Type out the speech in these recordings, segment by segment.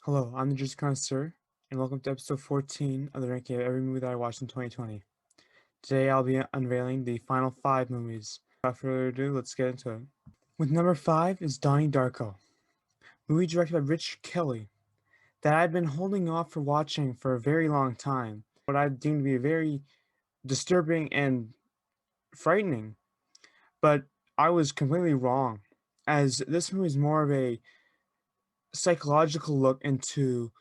Hello, I'm the Juice Connoisseur, and welcome to episode 14 of the ranking of every movie that I watched in 2020. Today I'll be unveiling the final 5 movies. Without further ado, let's get into it. With number 5 is Donnie Darko, movie directed by Rich Kelly, that I've been holding off for watching for a very long time. What I deem to be very disturbing and frightening, but I was completely wrong, as this movie is more of a psychological look into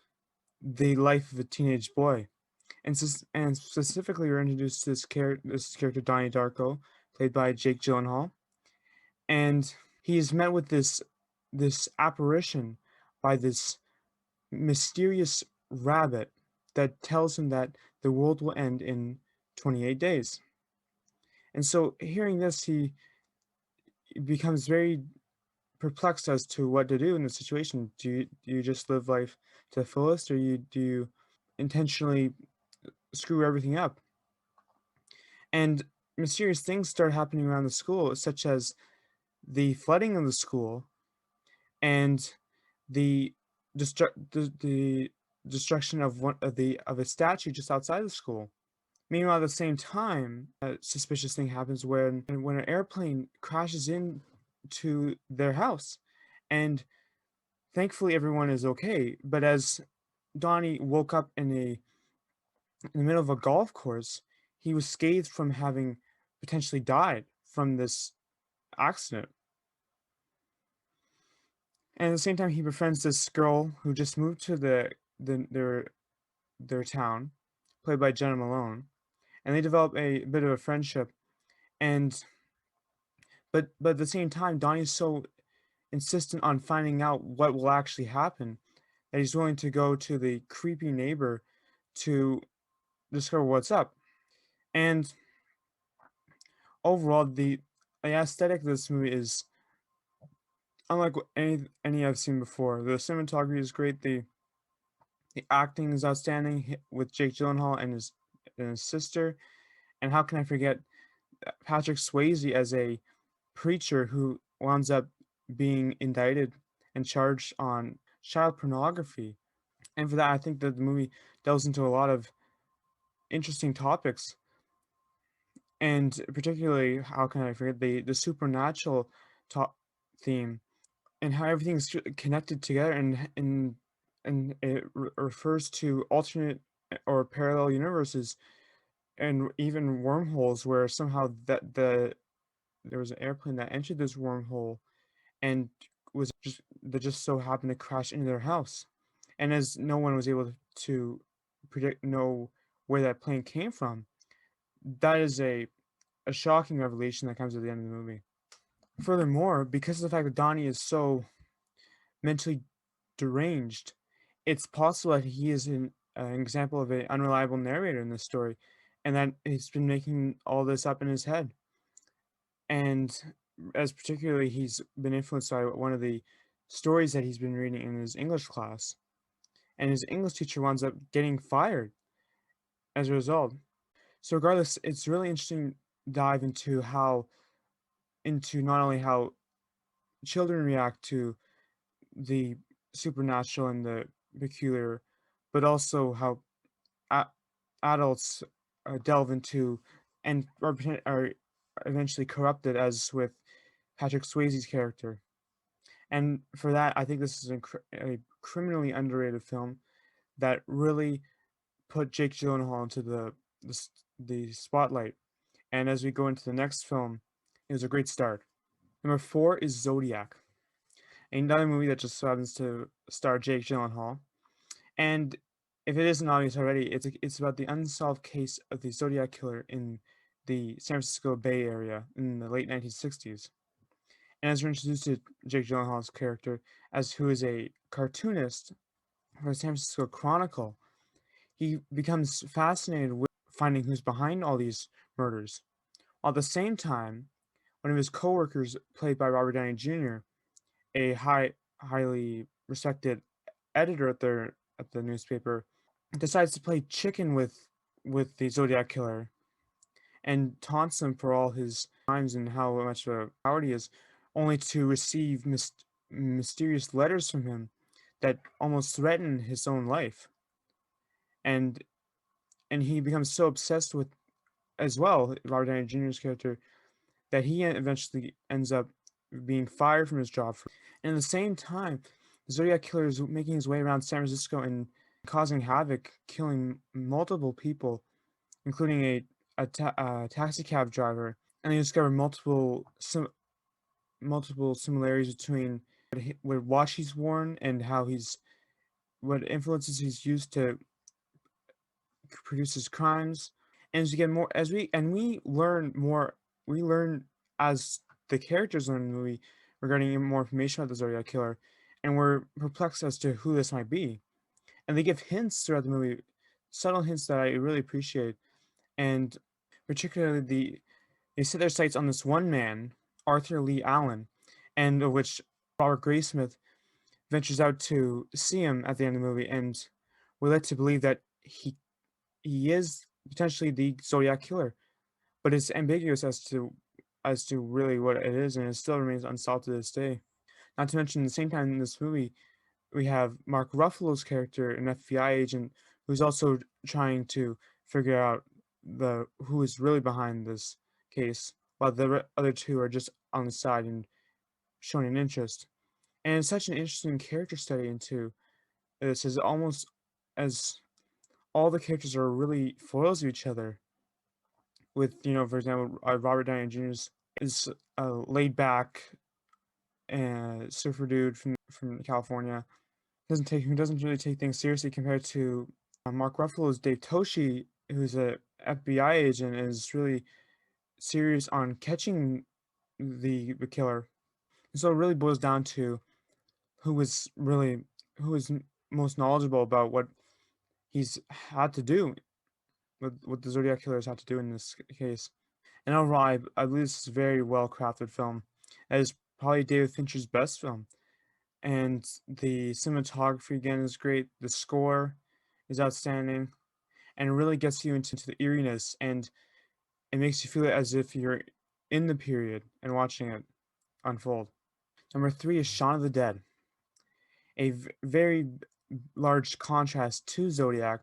the life of a teenage boy. And specifically, we're introduced to this character Donnie Darko, played by Jake Gyllenhaal, and he is met with this apparition by this mysterious rabbit that tells him that the world will end in 28 days. And so, hearing this, he becomes very perplexed as to what to do in this situation. Do you just live life to the fullest, or do you intentionally screw everything up? And mysterious things start happening around the school, such as the flooding of the school and the the destruction of one of a statue just outside the school. Meanwhile, at the same time, a suspicious thing happens when an airplane crashes into their house, and thankfully everyone is okay. But as Donnie woke up in the middle of a golf course, he was scathed from having potentially died from this accident. And at the same time, he befriends this girl who just moved to the their town, played by Jenna Malone, and they develop a bit of a friendship. And but at the same time, Donnie's so insistent on finding out what will actually happen that he's willing to go to the creepy neighbor to discover what's up. And overall, the aesthetic of this movie is unlike any I've seen before. The cinematography is great. The acting is outstanding with Jake Gyllenhaal and his sister. And how can I forget Patrick Swayze as a preacher who winds up being indicted and charged on child pornography. And for that, I think that the movie delves into a lot of interesting topics, and particularly, how can I forget the supernatural theme, and how everything's connected together, and it refers to alternate or parallel universes and even wormholes where somehow there was an airplane that entered this wormhole and was just so happened to crash into their house. And as no one was able to know where that plane came from, that is a shocking revelation that comes at the end of the movie. Furthermore, because of the fact that Donnie is so mentally deranged, it's possible that he is an example of an unreliable narrator in this story, and that he's been making all this up in his head. And as particularly, he's been influenced by one of the stories that he's been reading in his English class, and his English teacher winds up getting fired as a result. So regardless, it's really interesting dive into not only how children react to the supernatural and the peculiar, but also how a- adults delve into and are eventually corrupted, as with Patrick Swayze's character. And for that, I think this is a criminally underrated film that really put Jake Gyllenhaal into the spotlight. And as we go into the next film, it was a great start. Number 4 is Zodiac, another movie that just so happens to star Jake Gyllenhaal. And if it isn't obvious already, it's about the unsolved case of the Zodiac killer in the San Francisco Bay Area in the late 1960s. And as we're introduced to Jake Gyllenhaal's character, as who is a cartoonist for the San Francisco Chronicle, he becomes fascinated with finding who's behind all these murders. While at the same time, one of his coworkers, played by Robert Downey Jr., a highly respected editor at the newspaper, decides to play chicken with the Zodiac killer and taunts him for all his crimes and how much of a coward he is, only to receive mysterious letters from him that almost threaten his own life, and he becomes so obsessed with as well Robert Downey Jr.'s character that he eventually ends up being fired from his job. And at the same time, the Zodiac Killer is making his way around San Francisco and causing havoc, killing multiple people, including a taxi cab driver. And they discover multiple similarities between what watch he's worn and how he's what influences he's used to produce his crimes. And as we get more, as we learn more, we learn as the characters learn in the movie regarding more information about the Zodiac Killer, and we're perplexed as to who this might be. And they give hints throughout the movie, subtle hints that I really appreciate, and particularly they set their sights on this one man, Arthur Lee Allen, and of which Robert Graysmith ventures out to see him at the end of the movie, and we're led to believe that he is potentially the Zodiac Killer, but it's ambiguous as to really what it is, and it still remains unsolved to this day. Not to mention, at the same time in this movie, we have Mark Ruffalo's character, an FBI agent, who's also trying to figure out the who is really behind this case, while the other two are just on the side and showing an interest. And it's such an interesting character study into this, is almost as all the characters are really foils of each other. With for example, Robert Downey Jr.'s is a laid back surfer dude from California. Doesn't really take things seriously compared to Mark Ruffalo's Dave Toshi, who's a FBI agent, and is really serious on catching the killer. And so it really boils down to who is really who is most knowledgeable about what he's had to do, what the Zodiac killer has had to do in this case. And overall, I believe this is a very well crafted film. It is probably David Fincher's best film. And the cinematography again is great. The score is outstanding, and it really gets you into the eeriness, and it makes you feel as if you're in the period and watching it unfold. Number three is Shaun of the Dead, a very large contrast to Zodiac,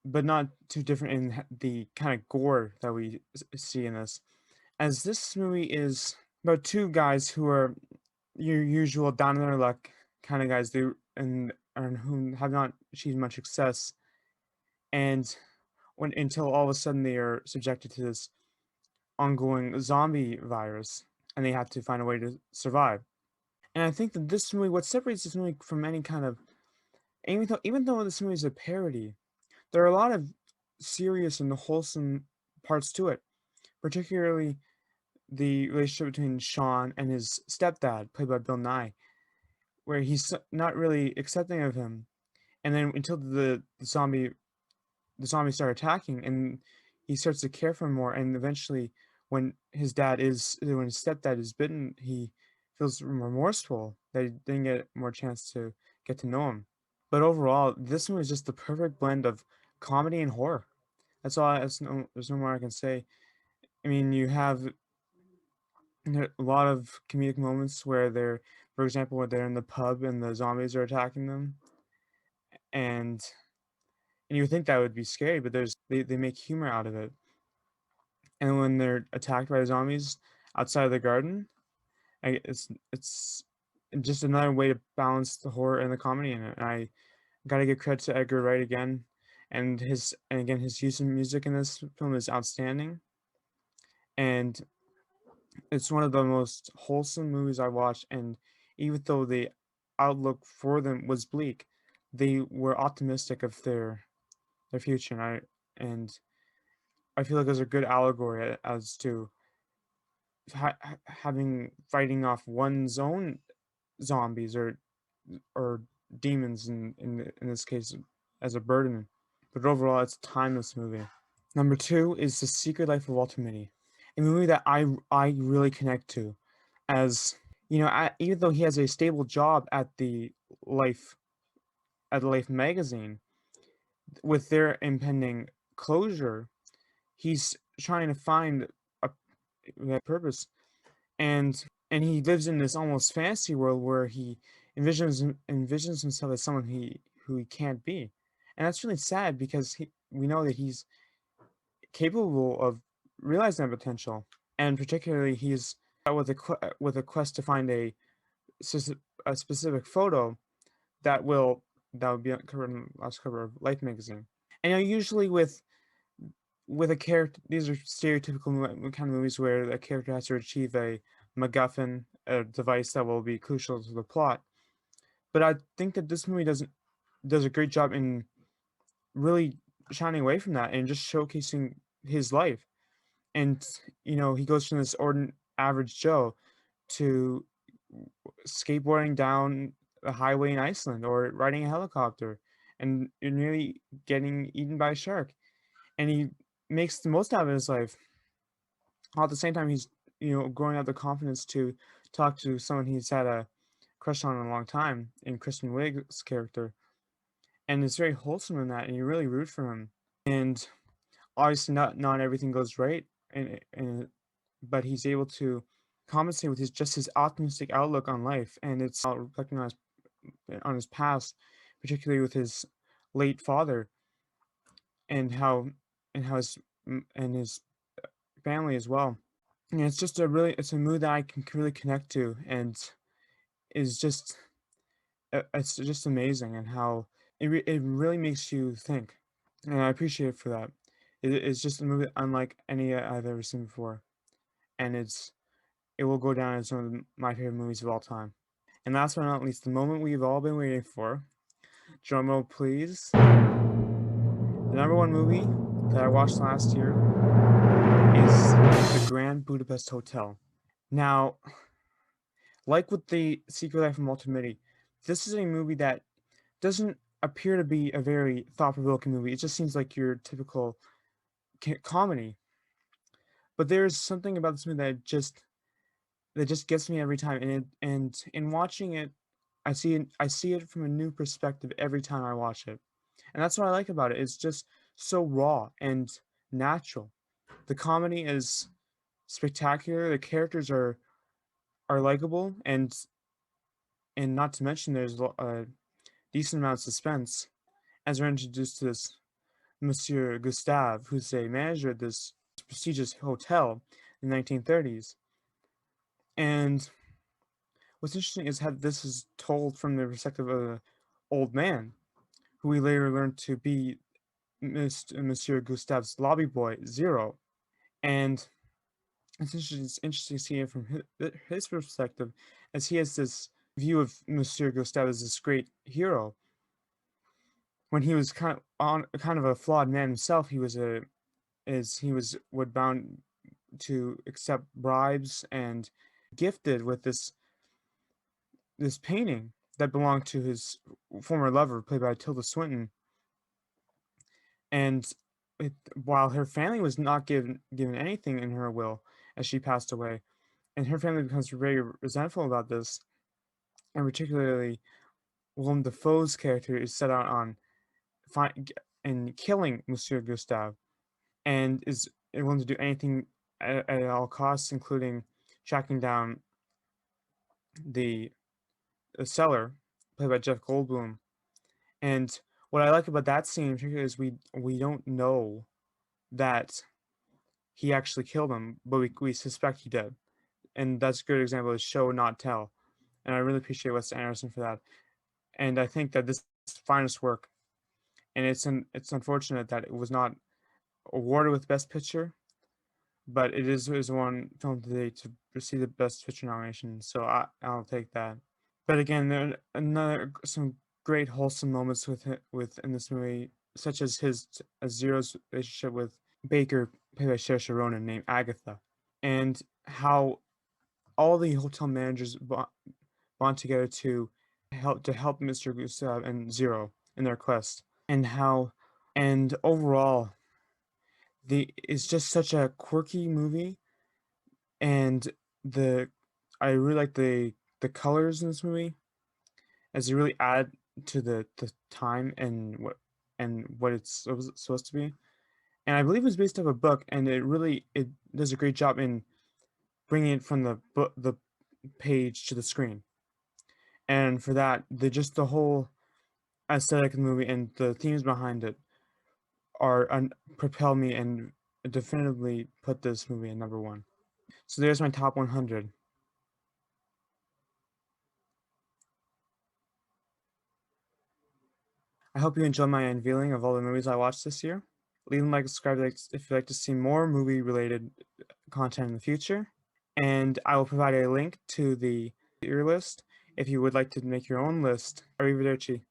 but not too different in the kind of gore that we see in this. As this movie is about two guys who are your usual down on their luck kind of guys, and who have not achieved much success, and when until all of a sudden they are subjected to this ongoing zombie virus, and they have to find a way to survive. And I think that this movie, what separates this movie from any kind of, even though this movie is a parody, there are a lot of serious and wholesome parts to it, particularly the relationship between Shaun and his stepdad, played by Bill Nye, where he's not really accepting of him, and then until the zombies start attacking, and he starts to care for him more, and eventually, when his stepdad is bitten, he feels remorseful that he didn't get more chance to get to know him. But overall, this movie is just the perfect blend of comedy and horror. That's all. There's no more I can say. I mean, you have a lot of comedic moments where for example, when they're in the pub and the zombies are attacking them, and you would think that would be scary, but they make humor out of it. And when they're attacked by the zombies outside of the garden, it's just another way to balance the horror and the comedy in it. And I gotta give credit to Edgar Wright again, and again his use of music in this film is outstanding, and it's one of the most wholesome movies I watched. And even though the outlook for them was bleak, they were optimistic of their future, and I feel like there's a good allegory as to having fighting off one's own zombies or demons in this case as a burden. But overall, it's a timeless movie. Number two is The Secret Life of Walter Mitty, a movie that I really connect to, as even though he has a stable job Life at Life magazine, with their impending closure, he's trying to find a purpose, and he lives in this almost fantasy world where he envisions himself as someone who he can't be, and that's really sad because we know that he's capable of realizing that potential, and particularly he's out with with a quest to find a specific photo that will that would be covered in the last cover of Life magazine. And usually with a character, these are stereotypical kind of movies where the character has to achieve a MacGuffin, a device that will be crucial to the plot. But I think that this movie does a great job in really shining away from that and just showcasing his life. And he goes from this ordinary average Joe to skateboarding down a highway in Iceland or riding a helicopter and nearly getting eaten by a shark. And he makes the most out of his life. While at the same time, he's growing up the confidence to talk to someone he's had a crush on in a long time in Kristen Wiig's character, and it's very wholesome in that, and you really root for him. And obviously, not everything goes right, but he's able to compensate with his optimistic outlook on life, and it's reflecting on his past, particularly with his late father, and his family as well. And it's a mood that I can really connect to, and is just it's just amazing, and how it really makes you think, and I appreciate it for that. It's just a movie unlike any I've ever seen before, and it will go down as one of my favorite movies of all time. And last but not least, the moment we've all been waiting for. Drumroll, please. The number one movie that I watched last year is The Grand Budapest Hotel. Now, like with The Secret Life of Walter Mitty, this is a movie that doesn't appear to be a very thought-provoking movie. It just seems like your typical comedy. But there's something about this movie that just gets me every time, and in watching it, I see it from a new perspective every time I watch it. And that's what I like about it. It's just so raw and natural. The comedy is spectacular. The characters are likable, and not to mention there's a decent amount of suspense as we're introduced to this Monsieur Gustave, who's a manager at this prestigious hotel in the 1930s. And what's interesting is how this is told from the perspective of an old man, who we later learn to be Monsieur Gustave's lobby boy, Zero. And it's interesting to see it from his perspective, as he has this view of Monsieur Gustave as this great hero. When he was kind of a flawed man himself, he was would bound to accept bribes and gifted with this painting that belonged to his former lover, played by Tilda Swinton. And while her family was not given anything in her will as she passed away, and her family becomes very resentful about this, and particularly Willem Dafoe's character is set out on killing Monsieur Gustave, and is willing to do anything at all costs, including tracking down the seller, played by Jeff Goldblum. And what I like about that scene in particular is we don't know that he actually killed him, but we suspect he did. And that's a good example of show not tell. And I really appreciate Wes Anderson for that. And I think that this is his finest work. And it's unfortunate that it was not awarded with Best Picture, but it is one film today to receive the Best Picture nomination. So I'll take that. But again, there are some great wholesome moments in this movie, such as Zero's relationship with Baker, played by Saoirse Ronan, named Agatha, and how all the hotel managers bond together to help Mr. Gustav and Zero in their quest, and overall, it's just such a quirky movie, and I really like the colors in this movie, as they really add to the time and what it's supposed to be. And I believe it was based off a book, and it does a great job in bringing it from the page to the screen. And for that, just the whole aesthetic of the movie and the themes behind it propel me and definitively put this movie at number one. So there's my top 100. I hope you enjoyed my unveiling of all the movies I watched this year. Leave a like, subscribe if you'd like to see more movie-related content in the future. And I will provide a link to your list if you would like to make your own list. Arrivederci.